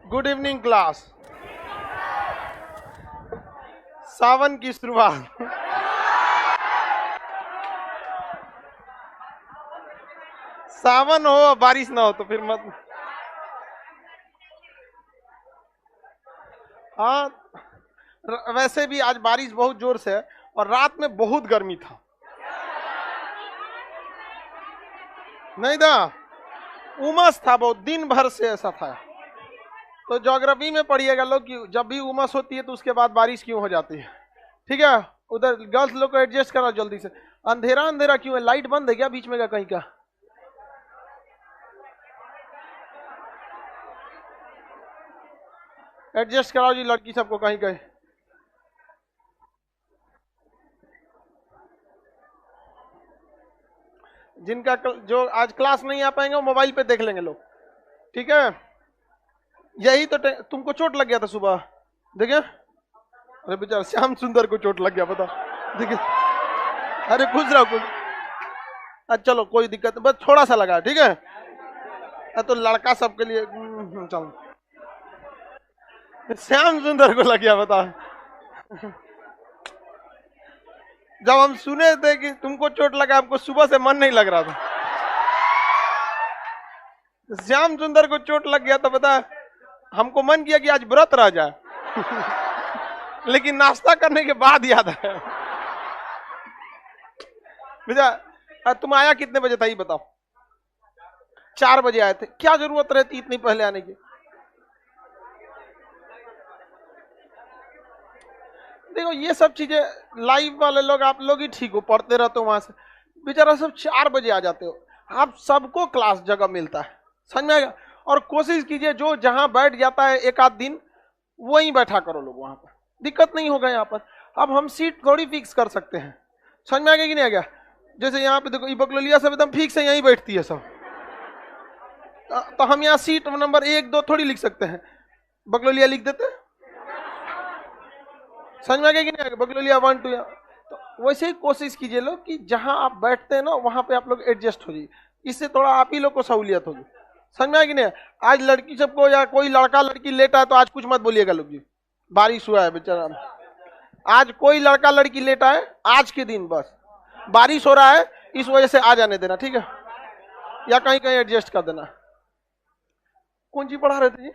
Good evening class. सावन की शुरुआत। सावन हो बारिश ना हो तो फिर मत। हाँ, वैसे भी आज बारिश बहुत जोर से है और रात में बहुत गर्मी था, नहीं था? उमस था बहुत, दिन भर से ऐसा था। तो ज्योग्राफी में पढ़िएगा लोग कि जब भी उमस होती है तो उसके बाद बारिश क्यों हो जाती है। ठीक है, उधर गर्ल्स लोग को एडजस्ट करो जल्दी से। अंधेरा अंधेरा क्यों है? लाइट बंद है क्या बीच में का कहीं का? एडजस्ट कराओ जी लड़की सबको कहीं कहीं। जिनका जो आज क्लास नहीं आ पाएंगे वो मोबाइल पे देख लेंगे लोग। ठीक है, यही तो तुमको चोट लग गया था सुबह, देखिए। अरे बेचारा श्याम सुंदर को चोट लग गया, बता, देखिए। अरे खुश रहो कुछ। अच्छा चलो कोई दिक्कत नहीं, बस थोड़ा सा लगा, ठीक है। तो लड़का सबके लिए चलो। श्याम सुंदर को लग गया, बता। जब हम सुने थे कि तुमको चोट लगा, हमको सुबह से मन नहीं लग रहा था। श्याम सुंदर को चोट लग गया तो बता, हमको मन किया कि आज व्रत रह जाए। लेकिन नाश्ता करने के बाद याद आया। बेटा तुम आया कितने बजे था ये बताओ? 4 बजे आए थे। क्या जरूरत रहती इतनी पहले आने की? देखो ये सब चीजें लाइव वाले लोग, आप लोग ही ठीक हो, पढ़ते रहते हो वहां से। बेचारा सब 4 बजे आ जाते हो। आप सबको क्लास जगह मिलता है, समझ में आएगा। और कोशिश कीजिए जो जहां बैठ जाता है एक आध दिन वहीं बैठा करो लोग, वहां पर दिक्कत नहीं होगा। यहाँ पर अब हम सीट थोड़ी फिक्स कर सकते हैं, समझ में आ गया कि नहीं आ गया? जैसे यहाँ पे देखो ये बकलोलिया सब एकदम फिक्स है, यहीं बैठती है सब। तो हम यहाँ सीट नंबर 1 2 थोड़ी लिख सकते हैं, बकलोलिया लिख देते हैं। समझ में आ गया कि नहीं आ गया? बकलोलिया 1 2। तो वैसे ही कोशिश कीजिए लोग कि जहां आप बैठते हैं ना वहां पे आप लोग एडजस्ट हो जाइए, इससे थोड़ा आप ही लोग को सहूलियत होगी। समझ में आया कि नहीं? आज लड़की सबको या कोई लड़का लड़की लेट आए तो आज कुछ मत बोलिएगा लोग जी, बारिश हुआ है बेचारा। आज कोई लड़का लड़की लेट आए आज के दिन, बस बारिश हो रहा है इस वजह से आ जाने देना, ठीक है? या कहीं कहीं एडजस्ट कर देना। कौन सी पढ़ा रहे थे जी?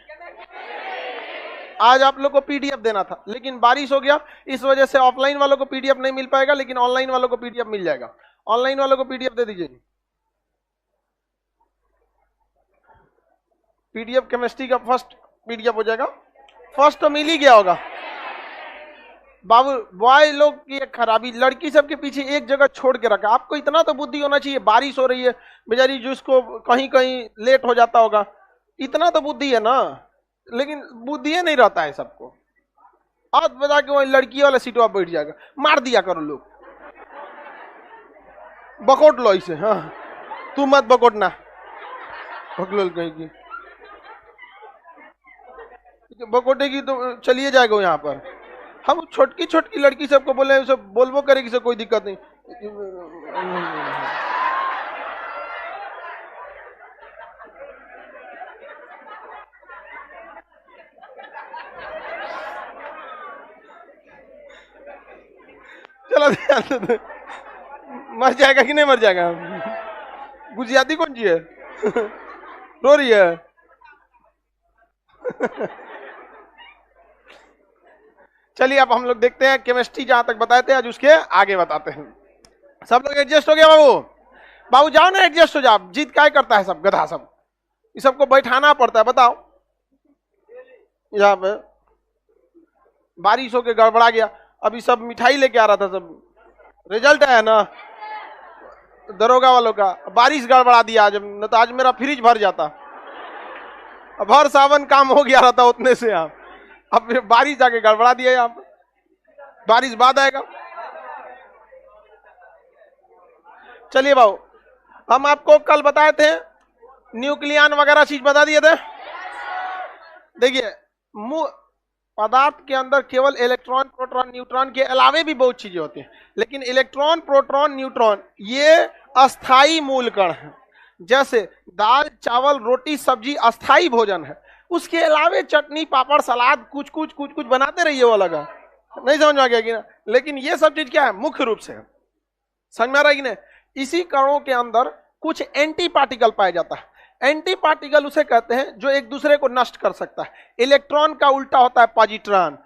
आज आप लोग को पीडीएफ देना था, लेकिन बारिश हो गया इस वजह से ऑफलाइन वालों को पीडीएफ नहीं मिल पाएगा, लेकिन ऑनलाइन वालों को पीडीएफ मिल जाएगा। ऑनलाइन वालों को पीडीएफ दे दीजिए। पीडीएफ केमिस्ट्री का फर्स्ट पीडीएफ हो जाएगा। फर्स्ट तो मिल ही गया होगा बाबू। बॉय लोग की एक खराबी, लड़की सबके पीछे एक जगह छोड़ के रखा। आपको इतना तो बुद्धि होना चाहिए, बारिश हो रही है बेचारी जिसको कहीं कहीं लेट हो जाता होगा, इतना तो बुद्धि है ना। लेकिन बुद्धि नहीं रहता है सबको। आज बजा के वही लड़की वाला सीट पर बैठ जाएगा, मार दिया करो लोग, बकोट लो इसे। हाँ तू मत बकोटना, भगलोल कहीं की बकोटे की तो चलिए जाएगा यहाँ पर। हम छोटकी छोटकी लड़की सबको बोले सब बोलबो करेगी, से कोई दिक्कत नहीं। चलो मर जाएगा कि नहीं मर जाएगा? गुजियाती कौन जी है? रो रही है। चलिए अब हम लोग देखते हैं केमिस्ट्री जहां तक बताए थे आज उसके आगे बताते हैं। सब लोग एडजस्ट हो गया बाबू? बाबू जाओ ना एडजस्ट हो जाओ। जीत क्या करता है सब गधा सब, इस सबको बैठाना पड़ता है। बताओ यहाँ पे बारिश होके गड़बड़ा गया, अभी सब मिठाई लेके आ रहा था, सब रिजल्ट आया ना दरोगा वालों का, बारिश गड़बड़ा दिया आज, न तो आज मेरा फ्रिज भर जाता। अब हर सावन काम हो गया रहता उतने से, यहाँ अब बारिश जाके गड़बड़ा दिया। यहाँ पे बारिश बाद आएगा। चलिए बाबू, हम आपको कल बताए थे न्यूक्लियन वगैरह चीज बता दिए थे। देखिए पदार्थ के अंदर केवल इलेक्ट्रॉन प्रोटॉन न्यूट्रॉन के अलावे भी बहुत चीजें होती हैं, लेकिन इलेक्ट्रॉन प्रोटॉन न्यूट्रॉन ये अस्थाई मूल कण है। जैसे दाल चावल रोटी सब्जी अस्थाई भोजन है, उसके अलावे चटनी पापड़ सलाद कुछ कुछ बनाते रहिए, वो लगा नहीं समझ में आ गया कि ना। लेकिन ये सब चीज क्या है, मुख्य रूप से समझ में आ रहा है कि नहीं। इसी कणों के अंदर कुछ एंटी पार्टिकल पाया जाता है। एंटी पार्टिकल उसे कहते हैं जो एक दूसरे को नष्ट कर सकता है। इलेक्ट्रॉन का उल्टा होता है पॉजिट्रॉन।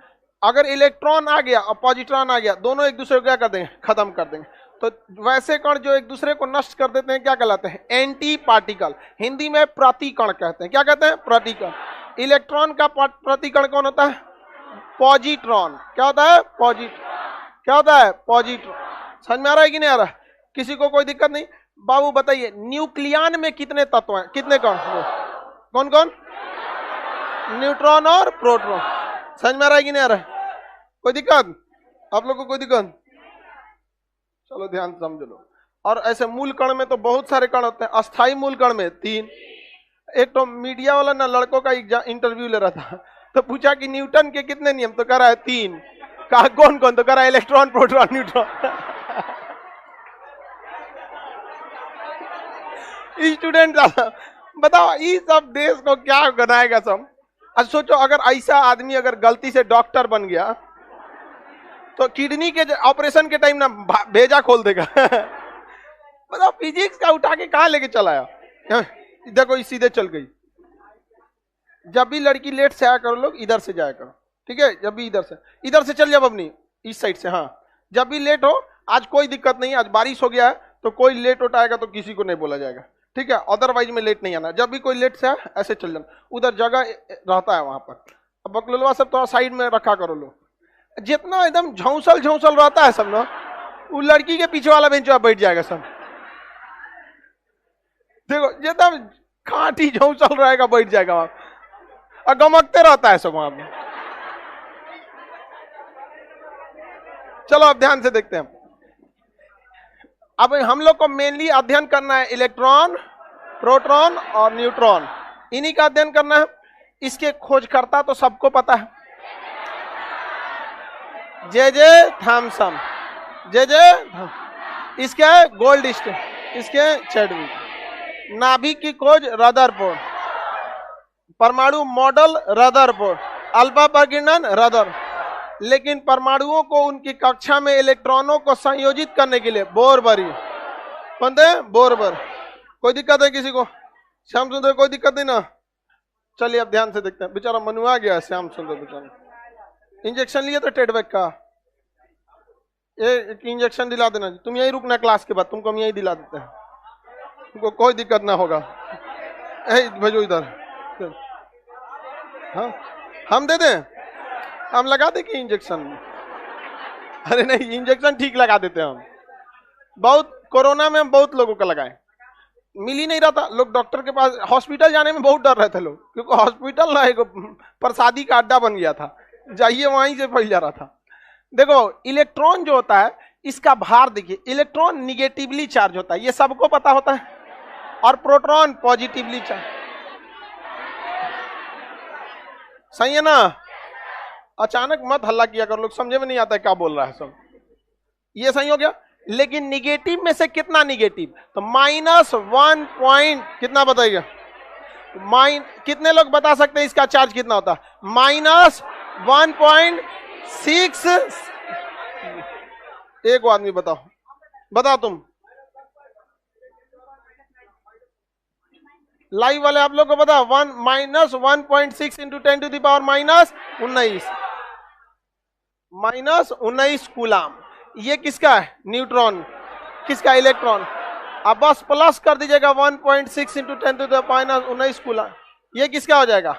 अगर इलेक्ट्रॉन आ गया और पॉजिट्रॉन आ गया, दोनों एक दूसरे को क्या कर देंगे, खत्म कर देंगे। तो वैसे कण जो एक दूसरे को नष्ट कर देते हैं क्या कहलाते हैं, एंटी पार्टिकल। हिंदी में प्रतिकण कहते हैं। क्या कहते हैं, प्रतिकण। इलेक्ट्रॉन का प्रतिकण कौन होता है, पॉजिट्रॉन। क्या होता है, क्या होता है, पॉजिट्रॉन। समझ में आ रहा है कि नहीं आ रहा, किसी को कोई दिक्कत नहीं। बाबू बताइए, न्यूक्लियन में कितने तत्व हैं, कितने कण, कौन कौन, न्यूट्रॉन और प्रोटॉन। समझ में आ रहा है कि नहीं आ रहा, कोई दिक्कत आप लोग को, कोई दिक्कत, चलो ध्यान से समझ लो। और ऐसे मूल कण में तो बहुत सारे कण होते हैं। अस्थाई मूल कण में 3। एक तो मीडिया वाला ना लड़कों का इंटरव्यू ले रहा था, तो पूछा कि न्यूटन के कितने नियम, तो कह रहा है 3। कहा कौन कौन, तो कह रहा है इलेक्ट्रॉन प्रोटॉन न्यूट्रॉन। स्टूडेंट बताओ, इस सब देश को क्या बनाएगा सब। अच्छा सोचो, अगर ऐसा आदमी अगर गलती से डॉक्टर बन गया तो किडनी के ऑपरेशन के टाइम ना भेजा खोल देगा। मतलब फिजिक्स का उठा के कहां लेके चला आया। देखो सीधे चल गई। जब भी लड़की लेट से आया करो लोग, इधर से जाया करो, ठीक है। जब भी इधर से चल जाओ अपनी इस साइड से। हाँ, जब भी लेट हो, आज कोई दिक्कत नहीं, आज बारिश हो गया है तो कोई लेट उठाएगा तो किसी को नहीं बोला जाएगा, ठीक है। अदरवाइज में लेट नहीं आना। जब भी कोई लेट से आए ऐसे चल जाना, उधर जगह रहता है वहां पर। अब बकलोलवा सब थोड़ा साइड में रखा करो लोग। जितना एकदम झौंसल रहता है सब ना, वो लड़की के पीछे वाला बेंच पर बैठ जाएगा सब। देखो जितना खाटी झौंसल रहेगा बैठ जाएगा वहां, और गमकते रहता है सब वहां पे। चलो अब ध्यान से देखते हैं। अब हम लोग को मेनली अध्ययन करना है इलेक्ट्रॉन, प्रोटॉन और न्यूट्रॉन, इन्हीं का अध्ययन करना है। इसके खोजकर्ता तो सबको पता है, जे थॉमसन, इसके गोल्डस्टीन, इसके चैडविक। नाभिक की खोज रदरफोर्ड, परमाणु मॉडल रदरफोर्ड, अल्फा प्रकीर्णन रदर। लेकिन परमाणुओं को उनकी कक्षा में इलेक्ट्रॉनों को संयोजित करने के लिए बोरबरी, बोरबर। कोई दिक्कत है किसी को, श्याम सुंदर, कोई दिक्कत नहीं ना। चलिए अब ध्यान से देखते हैं। बेचारा मनुआ गया श्याम सुंदर बेचारा। इंजेक्शन लिए तो टेडबैक का, एक इंजेक्शन दिला देना। तुम यहीं रुकना क्लास के बाद, तुमको हम यहीं दिला देते हैं, तुमको कोई दिक्कत ना होगा। भेजो इधर। हाँ हम दे दें, हम लगा दें कि इंजेक्शन। अरे नहीं, इंजेक्शन ठीक लगा देते हैं हम। बहुत कोरोना में हम बहुत लोगों का लगाए, मिल ही नहीं रहा था। लोग डॉक्टर के पास, हॉस्पिटल जाने में बहुत डर रहे थे लोग, क्योंकि हॉस्पिटल ना एक प्रसादी का अड्डा बन गया था, जाइए वहीं से फैल जा रहा था। देखो इलेक्ट्रॉन जो होता है, इसका भार देखिए, इलेक्ट्रॉन निगेटिवली चार्ज होता है, ये सबको पता होता है, और प्रोटॉन पॉजिटिवली चार्ज। सही है ना। अचानक मत हल्ला किया कर, लोग समझे में नहीं आता है क्या बोल रहा है सब। ये सही हो गया। लेकिन निगेटिव में से कितना निगेटिव, तो -1 पॉइंट कितना बताइएगा, कितने लोग बता सकते हैं इसका चार्ज कितना होता है, -1.6। एक आदमी बताओ तुम लाइव वाले, आप लोग को पता, -1.6 इंटू 10⁻⁻19 -19 कूलाम। ये किसका है, न्यूट्रॉन, किसका, इलेक्ट्रॉन। अब बस प्लस कर दीजिएगा 1.6 इंटू 10⁻⁻19 कूलाम। ये किसका हो जाएगा,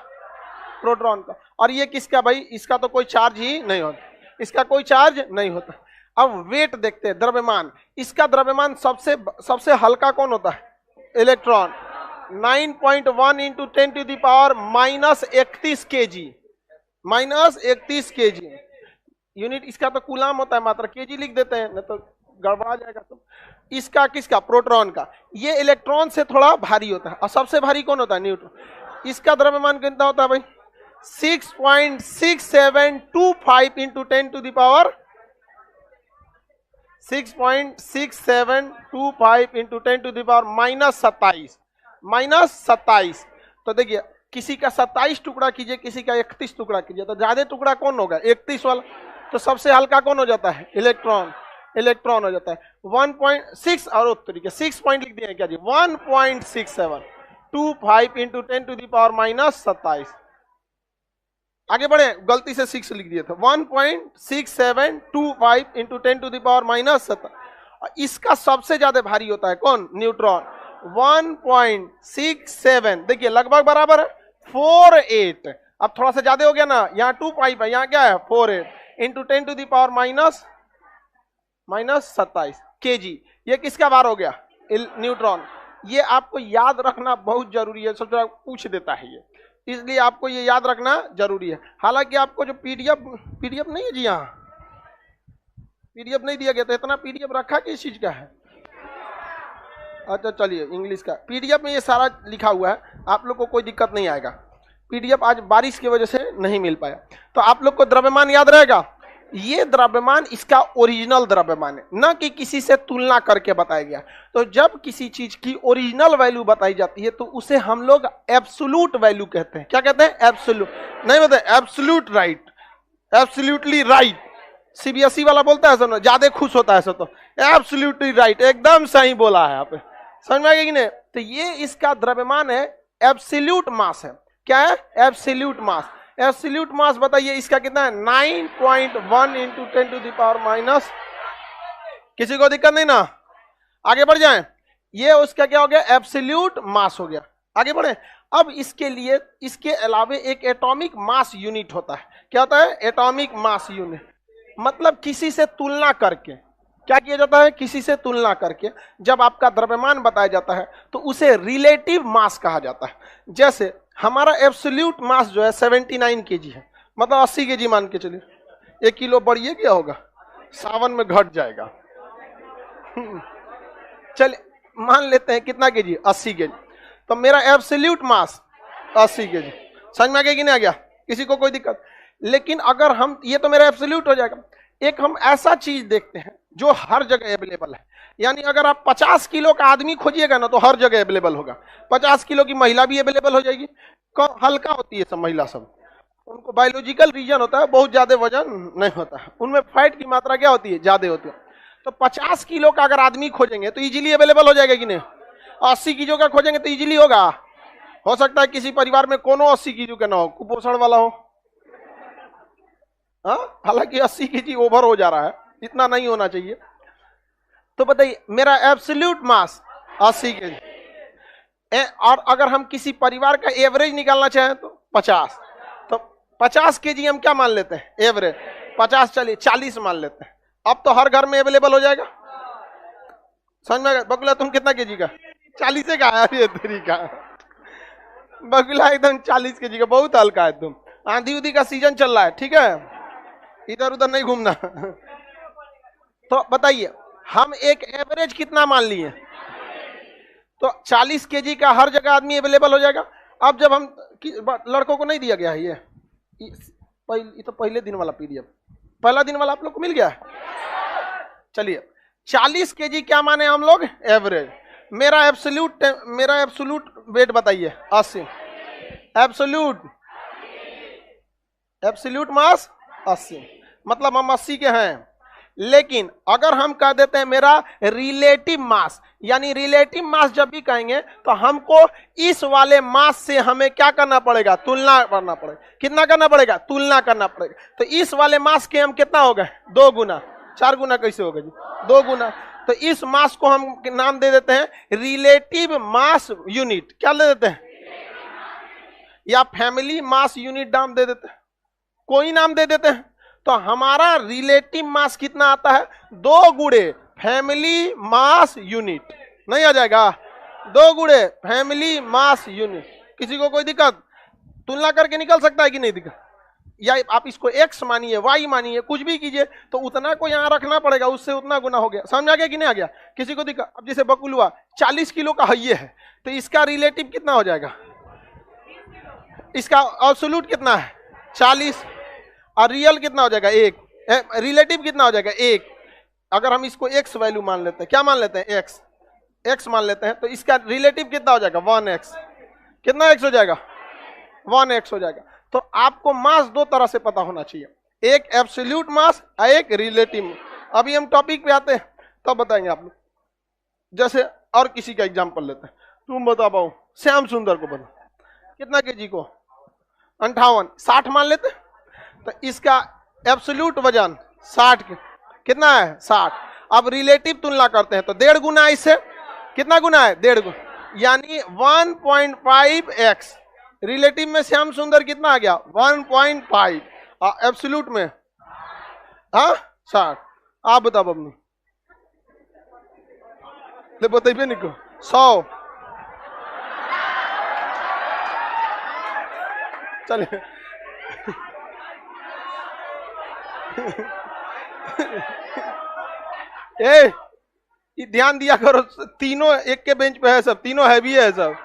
प्रोटॉन का। और ये किसका भाई, इसका तो कोई चार्ज ही नहीं होता, इसका कोई चार्ज नहीं होता। अब वेट देखते हैं, द्रव्यमान। इसका द्रव्यमान सबसे हल्का कौन होता है, electron. 9.1 into 10⁻31 kg, -31 kg unit. इसका तो कूलाम होता है, मात्रा केजी लिख देते हैं, नहीं तो गड़बड़ा जाएगा। तो इसका किसका, प्रोटॉन का। ये इलेक्ट्रॉन से थोड़ा भारी होता है, और सबसे भारी कौन होता है, न्यूट्रॉन। इसका द्रव्यमान कितना होता है भाई, 6.6725 इंटू 10⁻, 6.6725 इंटू 10⁻⁻27। तो देखिए किसी का 27 टुकड़ा कीजिए, किसी का 31 टुकड़ा कीजिए, तो ज्यादा टुकड़ा कौन होगा? 31 वाला। तो सबसे हल्का कौन हो जाता है? इलेक्ट्रॉन। इलेक्ट्रॉन हो जाता है 1.6 और उत्तरी के 6 पॉइंट लिख दिए क्या जी? 1.6725 इंटू 10⁻⁻27। आगे बढ़े, गलती से 6 लिख दिए थे। 1.6725 इंटू 10⁻⁻7। इसका सबसे ज्यादा भारी होता है कौन? न्यूट्रॉन। 1.67 देखिए लगभग बराबर है 48। अब थोड़ा सा ज्यादा हो गया ना, यहाँ 2 पाइप है, यहाँ क्या है 48 इंटू 10⁻⁻27 kg। ये किसका भार हो गया? न्यूट्रॉन। ये आपको याद रखना बहुत जरूरी है, सब पूछ देता है ये, इसलिए आपको ये याद रखना जरूरी है। हालांकि आपको जो पीडीएफ नहीं है जी, यहाँ पीडीएफ नहीं दिया गया, तो इतना पीडीएफ रखा किस चीज का है? अच्छा चलिए, इंग्लिश का पीडीएफ में ये सारा लिखा हुआ है, आप लोग को कोई दिक्कत नहीं आएगा। पीडीएफ आज बारिश की वजह से नहीं मिल पाया, तो आप लोग को द्रव्यमान याद रहेगा। ये द्रव्यमान इसका ओरिजिनल द्रव्यमान है, न कि किसी से तुलना करके बताया गया। तो जब किसी चीज की ओरिजिनल वैल्यू बताई जाती है तो उसे हम लोग एब्सोल्यूट वैल्यू कहते हैं। क्या कहते हैं? एब्सोल्यूट। नहीं बताए absolute right, absolutely right. CBSE वाला बोलता है सब, ज्यादा खुश होता है सब, तो एब्सोल्युटली राइट, एकदम सही बोला है आप, समझ में आ गया कि नहीं? तो ये इसका द्रव्यमान है, एब्सोल्यूट मास है। क्या है? एब्सोल्यूट मास। एब्सोल्यूट मास बताइए इसका कितना है? 9.1 इंटू 10⁻⁻। किसी को दिक्कत नहीं ना? आगे बढ़ जाएं। ये उसका क्या हो गया? एब्सोल्यूट मास हो गया। आगे बढ़े। अब इसके लिए इसके अलावे एक एटॉमिक मास यूनिट होता है। क्या होता है? Atomic mass unit. मतलब किसी से तुलना करके क्या किया जाता है? किसी से तुलना करके जब आपका द्रव्यमान बताया जाता है तो उसे रिलेटिव मास कहा जाता है। जैसे हमारा एब्सोल्यूट मास जो है 79 केजी है, मतलब 80 केजी मान के चलिए, 1 किलो बढ़िए क्या होगा? सावन में घट जाएगा। चलिए मान लेते हैं कितना केजी? 80 केजी। तो मेरा एब्सोल्यूट मास 80 केजी। समझ में आ गया कि नहीं आ गया? किसी को कोई दिक्कत? लेकिन अगर हम, ये तो मेरा एब्सोल्यूट हो जाएगा, एक हम ऐसा चीज देखते हैं जो हर जगह अवेलेबल है। यानी अगर आप 50 किलो का आदमी खोजिएगा ना तो हर जगह अवेलेबल होगा। 50 किलो की महिला भी अवेलेबल हो जाएगी। हल्का होती है सब महिला, सब उनको बायोलॉजिकल रीजन होता है, बहुत ज्यादा वजन नहीं होता है, उनमें फैट की मात्रा क्या होती है? ज्यादा होती है। तो 50 किलो का अगर आदमी खोजेंगे तो इजीली अवेलेबल हो जाएगा कि नहीं? 80 किलो का खोजेंगे तो इजीली होगा। हो सकता है किसी परिवार में कोनो 80 किलो का ना हो, कुपोषण वाला हो। हालांकि 80 केजी ओवर हो जा रहा है, इतना नहीं होना चाहिए। तो बताइए मेरा एब्सोल्यूट मास 80 केजी, और अगर हम किसी परिवार का एवरेज निकालना चाहें तो 50, तो 50 केजी हम क्या मान लेते हैं? एवरेज 50, चलिए 40 मान लेते हैं। अब तो हर घर में अवेलेबल हो जाएगा। समझ में? बकुला तुम कितना केजी का? 40 का है तरीका। बकुला एकदम 40 केजी का, बहुत हल्का है तुम। आंधी उधी का सीजन चल रहा है, ठीक है, इधर उधर नहीं घूमना। तो बताइए हम एक एवरेज कितना मान लिए? तो 40 केजी का हर जगह आदमी अवेलेबल हो जाएगा। अब जब हम लड़कों को नहीं दिया गया है ये तो पहले दिन वाला पीडीएफ, पहला दिन वाला आप लोग को मिल गया है। चलिए 40 केजी क्या माने हम लोग? एवरेज। मेरा एब्सोल्यूट वेट बताइए 80। एब्सोल्यूट मास 80, मतलब हम 80 के हैं। लेकिन अगर हम कह देते हैं मेरा रिलेटिव मास, यानी रिलेटिव मास जब भी कहेंगे तो हमको इस वाले मास से हमें क्या करना पड़ेगा? तुलना करना पड़ेगा। कितना करना पड़ेगा? तुलना करना पड़ेगा। तो इस वाले मास के हम कितना हो गए? 2 गुना। 4 गुना कैसे होगा जी? 2 गुना। तो इस मास को हम नाम दे देते हैं रिलेटिव मास यूनिट। क्या ले देते हैं? या फैमिली मास यूनिट नाम दे देते हैं, कोई नाम दे देते हैं। तो हमारा रिलेटिव मास कितना आता है? 2 गुणे फैमिली मास यूनिट। नहीं आ जाएगा? 2 गुणे फैमिली मास यूनिट। किसी को कोई दिक्कत? तुलना करके निकल सकता है कि नहीं दिक्कत? या आप इसको x मानिए, y मानिए, कुछ भी कीजिए, तो उतना को यहाँ रखना पड़ेगा, उससे उतना गुना हो गया। समझ आ गया कि नहीं आ गया? किसी को दिक्कत? अब जैसे बकुल हुआ 40 किलो का है है, तो इसका रिलेटिव कितना हो जाएगा? इसका एब्सोल्यूट कितना है? 40, और रियल कितना हो जाएगा? 1। रिलेटिव कितना हो जाएगा? 1। अगर हम इसको x वैल्यू मान लेते हैं, क्या मान लेते हैं? x मान लेते हैं, तो इसका रिलेटिव कितना हो जाएगा? 1x। कितना x हो जाएगा? 1x हो जाएगा। तो आपको मास दो तरह से पता होना चाहिए, एक एब्सोल्यूट मास और एक रिलेटिव। अभी हम टॉपिक पे आते हैं तब बताएंगे आप लोग। जैसे और किसी का एग्जांपल लेते हैं, तुम बता पाओ श्याम सुंदर को बता कितना केजी को 58, 60 मान लेते, तो इसका एब्सोल्यूट वजन 60 कितना है 60। अब रिलेटिव तुलना करते हैं तो 1.5 गुना इससे, कितना गुना है 1.5 गुना, यानी 1.5x। रिलेटिव में श्याम सुंदर कितना आ गया 1.5, एब्सोल्यूट में हाँ 60। आप बताओ बबनी, ले बताइए निको 100। चलिए ए ध्यान दिया करो, तीनों एक के बेंच पे है सब, तीनों हैवी है सब।